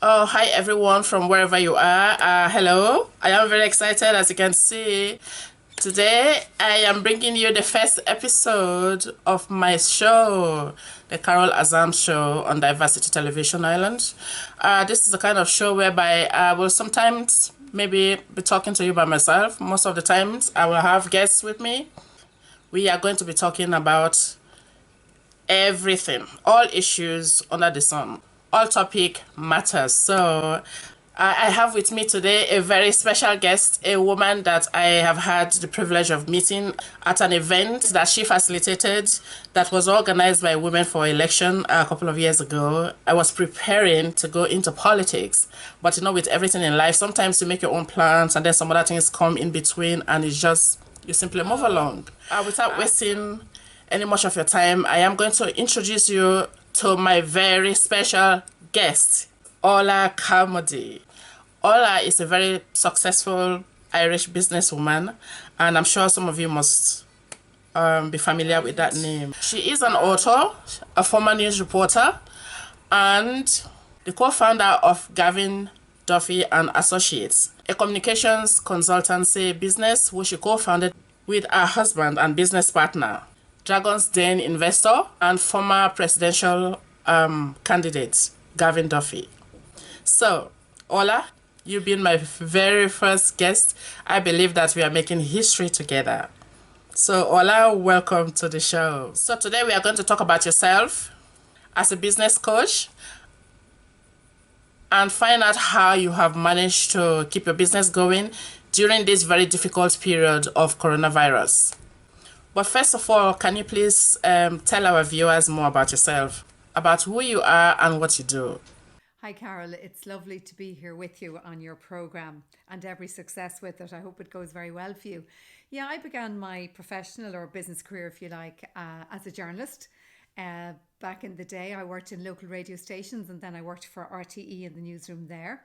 Oh, hi everyone from wherever you are. Hello. I am very excited as you can see. Today I am bringing you the first episode of my show, the Carol Azams Show on Diversity Television Island. This is the kind of show whereby I will sometimes maybe be talking to you by myself. Most of the times I will have guests with me. We are going to be talking about everything, all issues under the sun, all topic matters. So I have with me today a very special guest, a woman that I have had the privilege of meeting at an event that she facilitated that was organized by Women for Election a couple of years ago. I was preparing to go into politics, but with everything in life, sometimes you make your own plans and then some other things come in between and it's just, you simply move along. Without wasting any much of your time, I am going to introduce you to my very special guest, Orlaith Carmody. Orla is a very successful Irish businesswoman, and I'm sure some of you must be familiar with that name. She is an author, a former news reporter, and the co-founder of Gavin Duffy and Associates, a communications consultancy business which she co-founded with her husband and business partner, Dragon's Den investor and former presidential candidate, Gavin Duffy. So, Ola, you being my very first guest, I believe that we are making history together. So, Ola, welcome to the show. So, today we are going to talk about yourself as a business coach and find out how you have managed to keep your business going during this very difficult period of coronavirus. But first of all, can you please tell our viewers more about yourself, about who you are and what you do? Hi, Carol. It's lovely to be here with you on your program and every success with it. I hope it goes very well for you. Yeah, I began my professional or business career, if you like, as a journalist. Back in the day, I worked in local radio stations and then I worked for RTE in the newsroom there.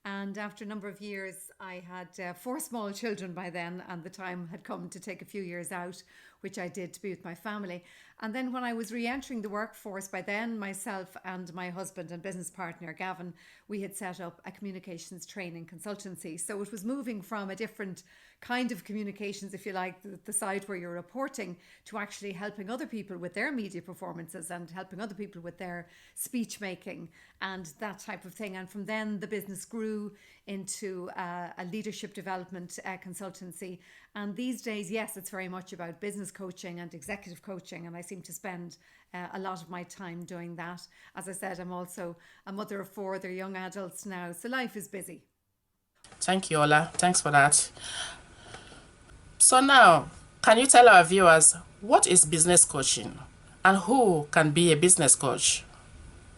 And after a number of years, I had four small children by then, and the time had come to take a few years out, which I did to be with my family. And then when I was re-entering the workforce, by then myself and my husband and business partner, Gavin, we had set up a communications training consultancy. So it was moving from a different kind of communications, if you like, the side where you're reporting, to actually helping other people with their media performances and helping other people with their speech making and that type of thing. And from then the business grew into a leadership development consultancy. And these days, yes, it's very much about business coaching and executive coaching. And I seem to spend a lot of my time doing that. As I said, I'm also a mother of four. They're young adults now. So life is busy. Thank you, Ola. Thanks for that. So now, can you tell our viewers what is business coaching and who can be a business coach?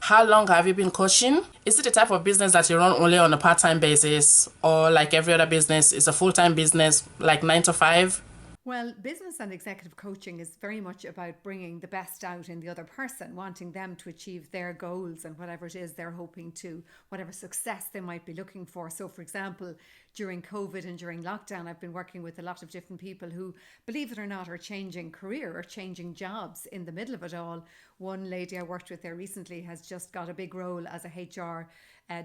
How long have you been coaching? Is it the type of business that you run only on a part-time basis, or like every other business, is a full-time business like 9 to 5? Well, business and executive coaching is very much about bringing the best out in the other person, wanting them to achieve their goals and whatever it is they're hoping to, whatever success they might be looking for. So, for example, during COVID and during lockdown, I've been working with a lot of different people who, believe it or not, are changing career or changing jobs in the middle of it all. One lady I worked with there recently has just got a big role as a HR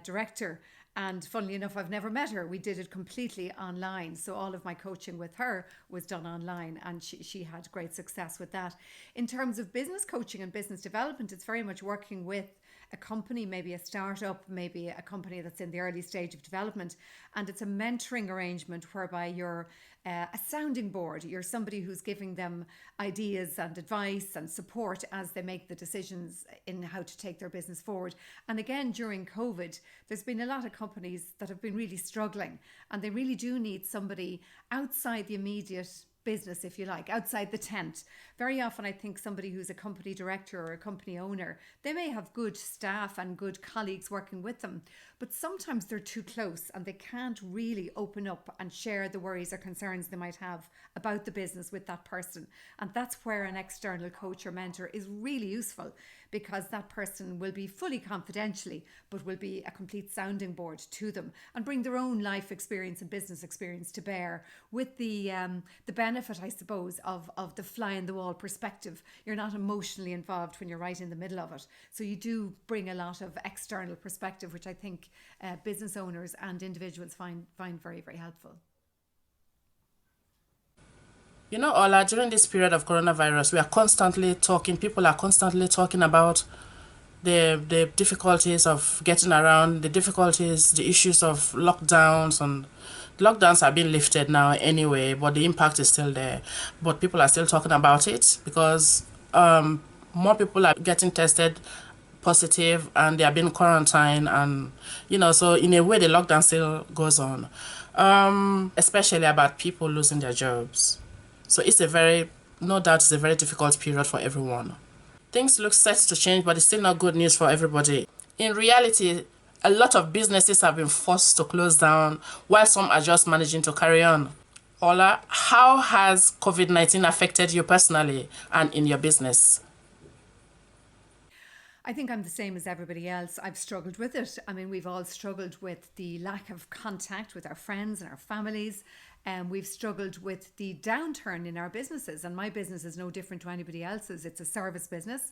director. And funnily enough, I've never met her. We did it completely online. So all of my coaching with her was done online and she had great success with that. In terms of business coaching and business development, it's very much working with a company, maybe a startup, maybe a company that's in the early stage of development. And it's a mentoring arrangement whereby you're a sounding board. You're somebody who's giving them ideas and advice and support as they make the decisions in how to take their business forward. And again, during COVID, there's been a lot of companies that have been really struggling and they really do need somebody outside the immediate business, if you like, outside the tent. Very often I think somebody who's a company director or a company owner, they may have good staff and good colleagues working with them, but sometimes they're too close and they can't really open up and share the worries or concerns they might have about the business with that person. And that's where an external coach or mentor is really useful, because that person will be fully confidentially, but will be a complete sounding board to them and bring their own life experience and business experience to bear, with the benefit, I suppose, of the fly in the wall perspective. You're not emotionally involved when you're right in the middle of it. So you do bring a lot of external perspective, which I think think business owners and individuals find very, very helpful. You know, Ola, during this period of coronavirus, people are constantly talking about the difficulties of getting around, the issues of lockdowns, and lockdowns are being lifted now anyway, but the impact is still there. But people are still talking about it because more people are getting tested positive and they are being quarantined, and so in a way the lockdown still goes on, especially about people losing their jobs. So no doubt it's a very difficult period for everyone. Things look set to change, but it's still not good news for everybody. In reality, a lot of businesses have been forced to close down while some are just managing to carry on. Ola, how has COVID-19 affected you personally and in your business? I think I'm the same as everybody else. I've struggled with it. I mean, we've all struggled with the lack of contact with our friends and our families. And we've struggled with the downturn in our businesses. And my business is no different to anybody else's. It's a service business.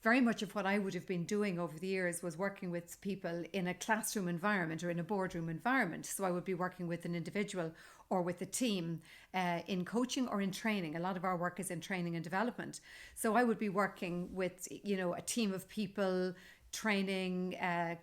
Very much of what I would have been doing over the years was working with people in a classroom environment or in a boardroom environment. So I would be working with an individual or with a team in coaching or in training. A lot of our work is in training and development. So I would be working with, a team of people, training,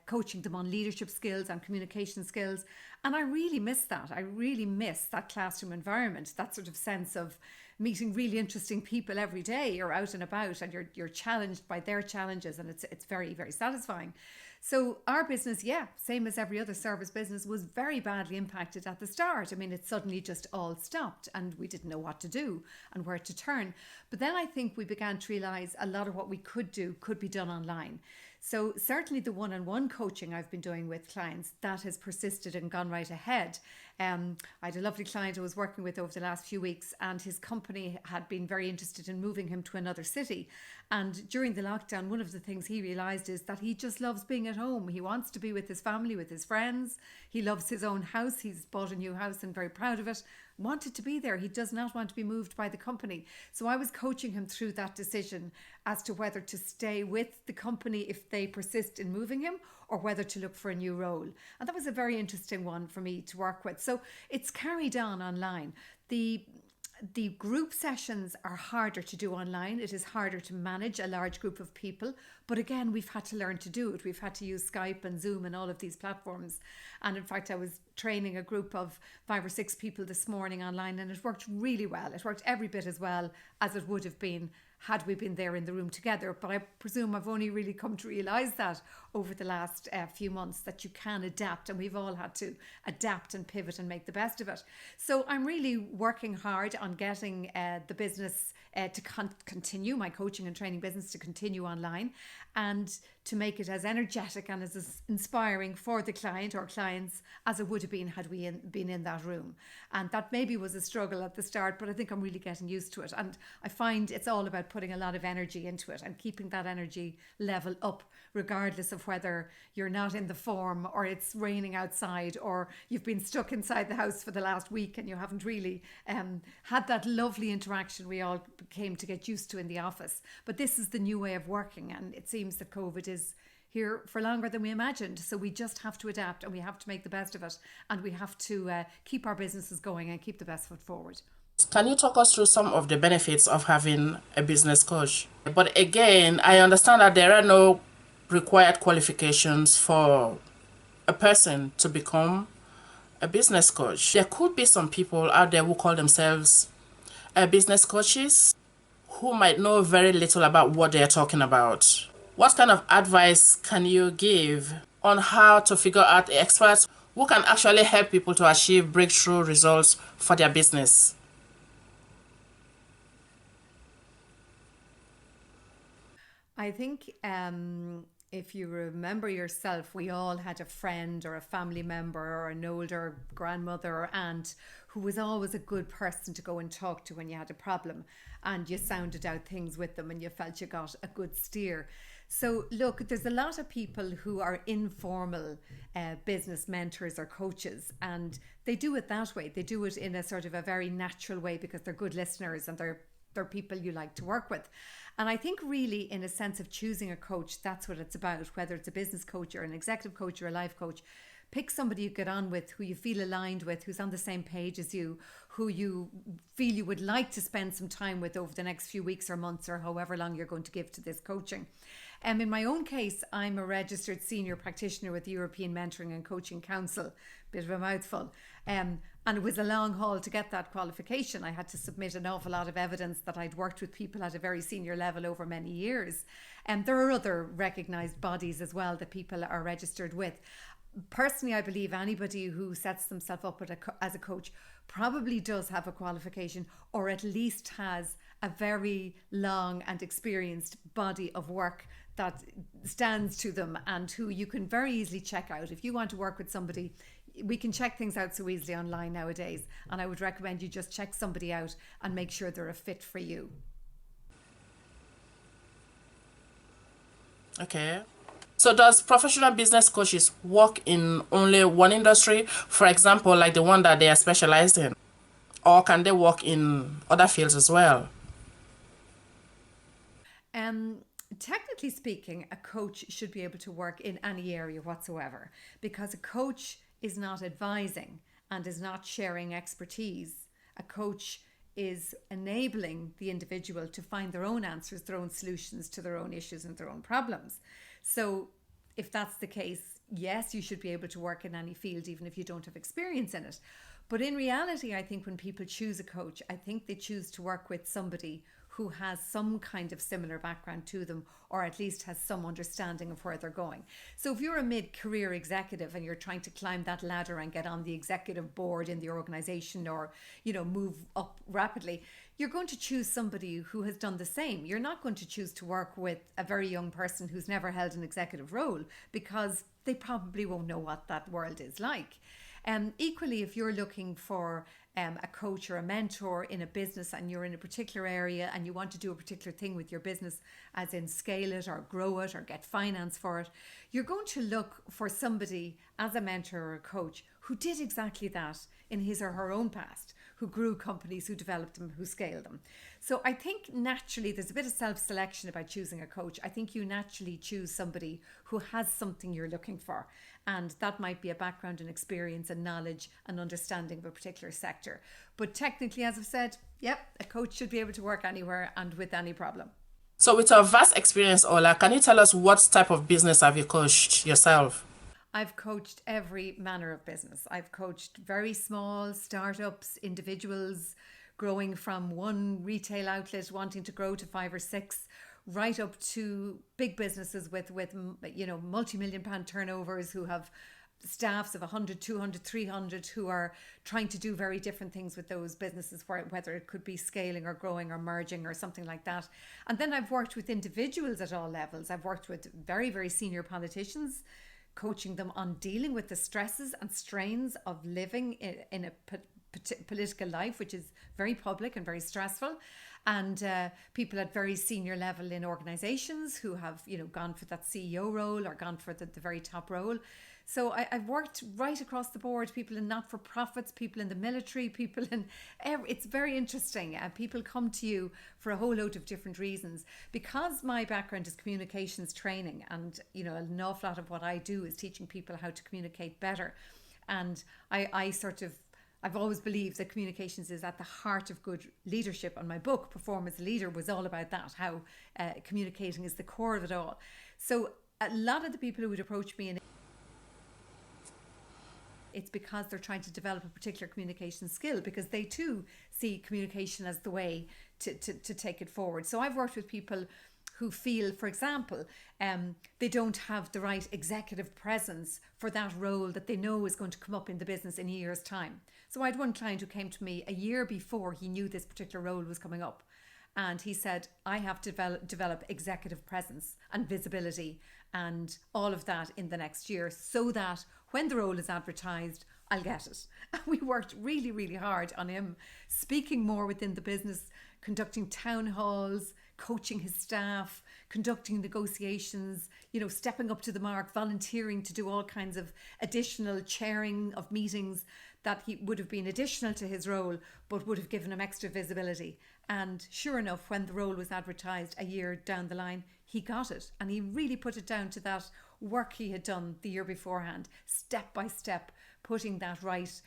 coaching them on leadership skills and communication skills. And I really miss that. I really miss that classroom environment, that sort of sense of meeting really interesting people every day. You're out and about and you're challenged by their challenges, and it's very, very satisfying. So our business, same as every other service business, was very badly impacted at the start. I mean, it suddenly just all stopped and we didn't know what to do and where to turn. But then I think we began to realise a lot of what we could do could be done online. So certainly the one-on-one coaching I've been doing with clients, that has persisted and gone right ahead. I had a lovely client I was working with over the last few weeks, and his company had been very interested in moving him to another city. And during the lockdown, one of the things he realised is that he just loves being at home. He wants to be with his family, with his friends. He loves his own house. He's bought a new house and very proud of it. Wanted to be there. He does not want to be moved by the company. So I was coaching him through that decision as to whether to stay with the company if they persist in moving him, or whether to look for a new role. And that was a very interesting one for me to work with. So it's carried on online. The group sessions are harder to do online. It is harder to manage a large group of people. But again, we've had to learn to do it. We've had to use Skype and Zoom and all of these platforms. And in fact, I was training a group of 5 or 6 people this morning online, and it worked really well. It worked every bit as well as it would have been had we been there in the room together. But I presume I've only really come to realise that over the last few months, that you can adapt, and we've all had to adapt and pivot and make the best of it. So I'm really working hard on getting the business to continue, my coaching and training business to continue online, and to make it as energetic and as inspiring for the client or clients as it would have been had we been in that room. And that maybe was a struggle at the start, but I think I'm really getting used to it. And I find it's all about putting a lot of energy into it and keeping that energy level up, regardless of whether you're not in the form or it's raining outside or you've been stuck inside the house for the last week and you haven't really had that lovely interaction we all came to get used to in the office. But this is the new way of working, and it seems that COVID is here for longer than we imagined. So we just have to adapt, and we have to make the best of it, and we have to keep our businesses going and keep the best foot forward. Can you talk us through some of the benefits of having a business coach? But again, I understand that there are no required qualifications for a person to become a business coach. There could be some people out there who call themselves business coaches who might know very little about what they're talking about. What kind of advice can you give on how to figure out the experts who can actually help people to achieve breakthrough results for their business? I think if you remember yourself, we all had a friend or a family member or an older grandmother or aunt who was always a good person to go and talk to when you had a problem, and you sounded out things with them and you felt you got a good steer. So look, there's a lot of people who are informal business mentors or coaches, and they do it that way. They do it in a sort of a very natural way because they're good listeners and they're they're people you like to work with. And I think really, in a sense of choosing a coach, that's what it's about, whether it's a business coach or an executive coach or a life coach. Pick somebody you get on with, who you feel aligned with, who's on the same page as you, who you feel you would like to spend some time with over the next few weeks or months or however long you're going to give to this coaching. In my own case, I'm a registered senior practitioner with the European Mentoring and Coaching Council, bit of a mouthful. And it was a long haul to get that qualification. I had to submit an awful lot of evidence that I'd worked with people at a very senior level over many years. And there are other recognised bodies as well that people are registered with. Personally, I believe anybody who sets themselves up as a coach probably does have a qualification, or at least has a very long and experienced body of work that stands to them, and who you can very easily check out. If you want to work with somebody, we can check things out so easily online nowadays, and I would recommend you just check somebody out and make sure they're a fit for you. Okay. So does professional business coaches work in only one industry, for example, like the one that they are specialized in? Or can they work in other fields as well? Technically speaking, a coach should be able to work in any area whatsoever, because a coach is not advising and is not sharing expertise. A coach is enabling the individual to find their own answers, their own solutions to their own issues and their own problems. So if that's the case, yes, you should be able to work in any field, even if you don't have experience in it. But in reality, I think when people choose a coach, I think they choose to work with somebody who has some kind of similar background to them, or at least has some understanding of where they're going. So if you're a mid-career executive and you're trying to climb that ladder and get on the executive board in the organization, or, you know, move up rapidly, you're going to choose somebody who has done the same. You're not going to choose to work with a very young person who's never held an executive role, because they probably won't know what that world is like. Equally, if you're looking for a coach or a mentor in a business, and you're in a particular area and you want to do a particular thing with your business, as in scale it or grow it or get finance for it, you're going to look for somebody as a mentor or a coach who did exactly that in his or her own past, who grew companies, who developed them, who scaled them. So I think naturally there's a bit of self-selection about choosing a coach. I think you naturally choose somebody who has something you're looking for. And that might be a background and experience and knowledge and understanding of a particular sector. But technically, as I've said, yep, a coach should be able to work anywhere and with any problem. So with your vast experience, Ola, can you tell us what type of business have you coached yourself? I've coached every manner of business. I've coached very small startups, individuals growing from one retail outlet wanting to grow to 5 or 6, right up to big businesses with multi-million pound turnovers, who have staffs of 100, 200, 300, who are trying to do very different things with those businesses, whether it could be scaling or growing or merging or something like that. And then I've worked with individuals at all levels. I've worked with very, very senior politicians, coaching them on dealing with the stresses and strains of living in a political life, which is very public and very stressful. And people at very senior level in organizations who have, gone for that CEO role or gone for the very top role. So I've worked right across the board, people in not-for-profits, people in the military, people in... It's very interesting. People come to you for a whole load of different reasons. Because my background is communications training, and, an awful lot of what I do is teaching people how to communicate better. And I've always believed that communications is at the heart of good leadership. And my book, Perform as a Leader, was all about that, how communicating is the core of it all. So a lot of the people who would approach me, it's because they're trying to develop a particular communication skill, because they too see communication as the way to take it forward. So I've worked with people who feel, for example, they don't have the right executive presence for that role that they know is going to come up in the business in a year's time. So I had one client who came to me a year before he knew this particular role was coming up. And he said, I have to develop executive presence and visibility and all of that in the next year, so that when the role is advertised, I'll get it. And we worked really, really hard on him speaking more within the business, conducting town halls, coaching his staff, conducting negotiations, stepping up to the mark, volunteering to do all kinds of additional chairing of meetings that he would have been additional to his role, but would have given him extra visibility. And sure enough, when the role was advertised a year down the line, he got it. And he really put it down to that work he had done the year beforehand, step by step, putting that right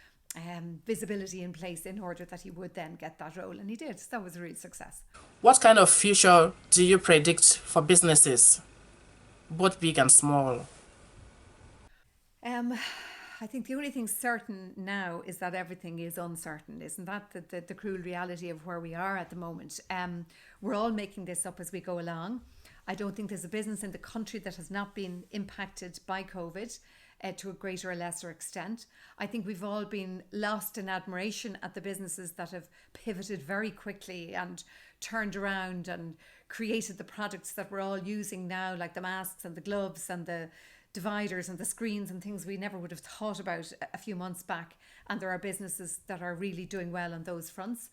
visibility in place in order that he would then get that role. And he did. So that was a real success. What kind of future do you predict for businesses, both big and small? I think the only thing certain now is that everything is uncertain. Isn't that the cruel reality of where we are at the moment? We're all making this up as we go along. I don't think there's a business in the country that has not been impacted by COVID to a greater or lesser extent. I think we've all been lost in admiration at the businesses that have pivoted very quickly and turned around and created the products that we're all using now, like the masks and the gloves and the dividers and the screens and things we never would have thought about a few months back. And there are businesses that are really doing well on those fronts.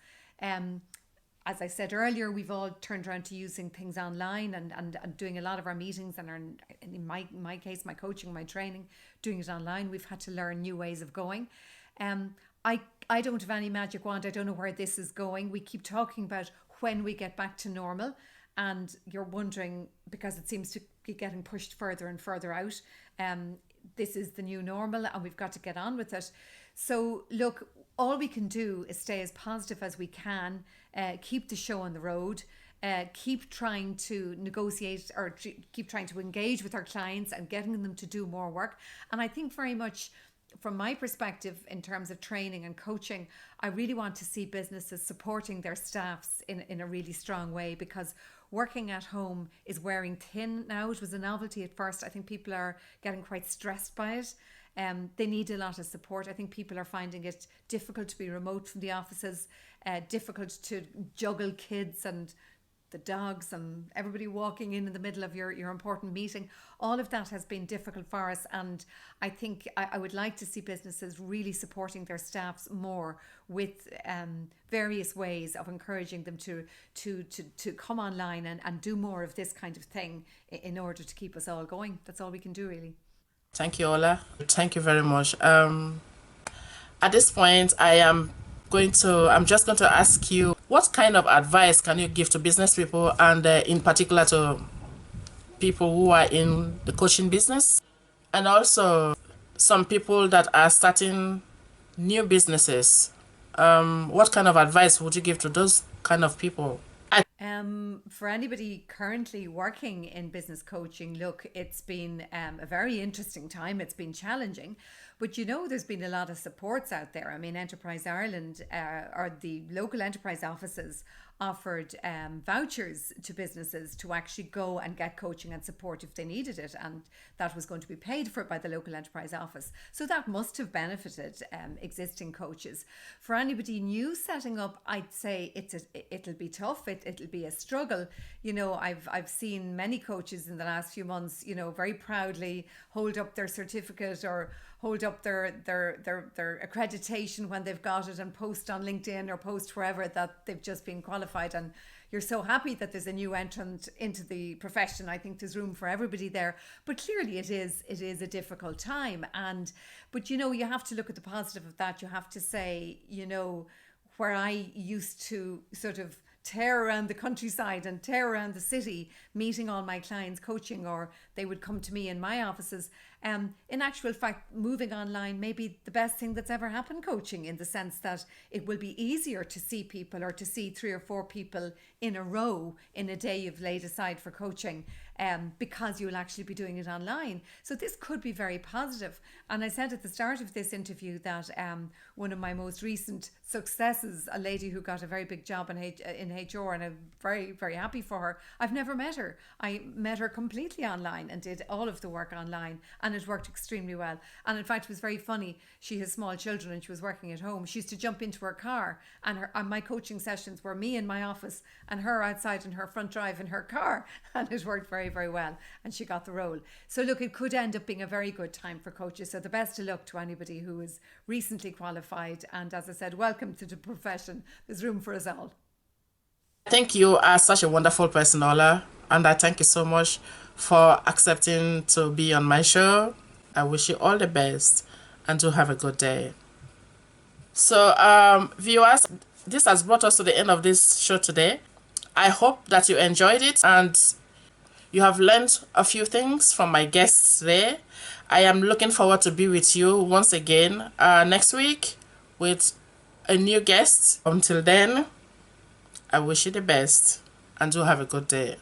As I said earlier, we've all turned around to using things online and doing a lot of our meetings and in my case, my coaching, my training, doing it online. We've had to learn new ways of going. I don't have any magic wand. I don't know where this is going. We keep talking about when we get back to normal, and you're wondering, because it seems to be getting pushed further and further out. This is the new normal and we've got to get on with it. So look, all we can do is stay as positive as we can, keep the show on the road, keep trying to negotiate or keep trying to engage with our clients and getting them to do more work. And I think very much from my perspective, in terms of training and coaching, I really want to see businesses supporting their staffs in a really strong way, because working at home is wearing thin now. It was a novelty at first. I think people are getting quite stressed by it. They need a lot of support. I think people are finding it difficult to be remote from the offices, difficult to juggle kids and the dogs and everybody walking in the middle of your important meeting. All of that has been difficult for us, and I think I would like to see businesses really supporting their staffs more with various ways of encouraging them to come online and do more of this kind of thing in order to keep us all going. That's all we can do, really. Thank you, Ola. Thank you very much. At this point, I'm just going to ask you, what kind of advice can you give to business people, and in particular to people who are in the coaching business, and also some people that are starting new businesses? What kind of advice would you give to those kind of people? For anybody currently working in business coaching, look, it's been a very interesting time. It's been challenging, but there's been a lot of supports out there. I mean, Enterprise Ireland or the local enterprise offices offered vouchers to businesses to actually go and get coaching and support if they needed it, and that was going to be paid for by the local enterprise office. So that must have benefited existing coaches. For anybody new setting up, I'd say it'll be tough. It'll be a struggle. I've seen many coaches in the last few months, very proudly hold up their certificate or hold up their accreditation when they've got it and post on LinkedIn or post wherever that they've just been qualified. And you're so happy that there's a new entrant into the profession. I think there's room for everybody there, but clearly it is a difficult time. But you have to look at the positive of that. You have to say, where I used to sort of tear around the countryside and tear around the city, meeting all my clients, coaching, or they would come to me in my offices. In actual fact, moving online may be the best thing that's ever happened coaching, in the sense that it will be easier to see people, or to see 3 or 4 people in a row in a day you've laid aside for coaching, because you'll actually be doing it online. So this could be very positive. And I said at the start of this interview that one of my most recent successes, a lady who got a very big job in HR, and I'm very, very happy for her. I've never met her. I met her completely online and did all of the work online, and it worked extremely well. And in fact, it was very funny. She has small children and she was working at home. She used to jump into her car, and my coaching sessions were me in my office and her outside in her front drive in her car, and it worked very, very well, and she got the role. So look, it could end up being a very good time for coaches. So the best of luck to anybody who is recently qualified, and as I said, welcome to the profession. There's room for us all. I think you are such a wonderful person, Ola, and I thank you so much for accepting to be on my show. I wish you all the best and do have a good day. So, viewers, this has brought us to the end of this show today. I hope that you enjoyed it and you have learned a few things from my guests today. I am looking forward to be with you once again next week with a new guest. Until then, I wish you the best and do have a good day.